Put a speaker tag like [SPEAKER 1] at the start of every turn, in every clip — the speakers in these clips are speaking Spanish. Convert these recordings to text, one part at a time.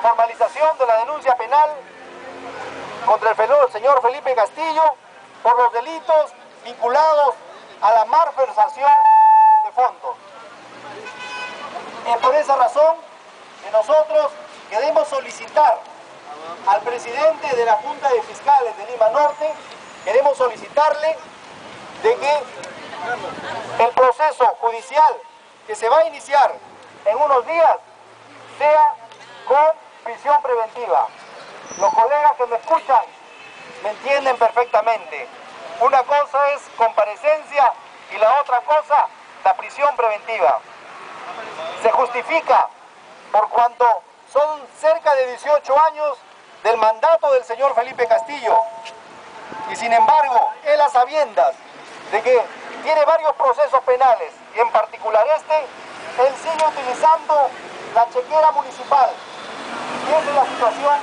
[SPEAKER 1] formalización de la denuncia penal, contra el señor Felipe Castillo por los delitos vinculados a la malversación de fondos. Es por esa razón que nosotros queremos solicitar al presidente de la Junta de Fiscales de Lima Norte, queremos solicitarle de que el proceso judicial que se va a iniciar en unos días sea con prisión preventiva. Los colegas que me escuchan me entienden perfectamente. Una cosa es comparecencia y la otra cosa, la prisión preventiva. Se justifica por cuanto son cerca de 18 años del mandato del señor Felipe Castillo. Y sin embargo, él a sabiendas de que tiene varios procesos penales, y en particular él sigue utilizando la chequera municipal. Y esa es la situación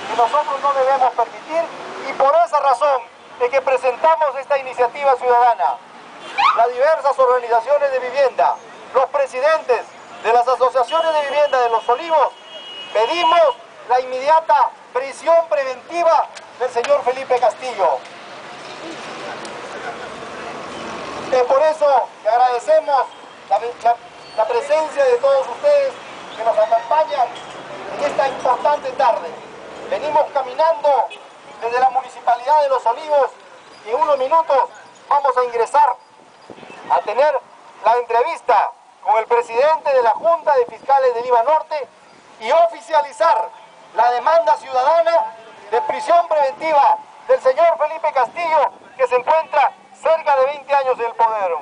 [SPEAKER 1] que nosotros no debemos permitir, y por esa razón es que presentamos esta iniciativa ciudadana. Las diversas organizaciones de vivienda, los presidentes de las asociaciones de vivienda de Los Olivos, pedimos la inmediata prisión preventiva del señor Felipe Castillo. Es por eso que agradecemos la presencia de todos ustedes que nos acompañan en esta importante tarde. Venimos caminando desde la Municipalidad de Los Olivos y en unos minutos vamos a ingresar a tener la entrevista con el presidente de la Junta de Fiscales de Lima Norte y oficializar la demanda ciudadana de prisión preventiva del señor Felipe Castillo, que se encuentra cerca de 20 años en el poder.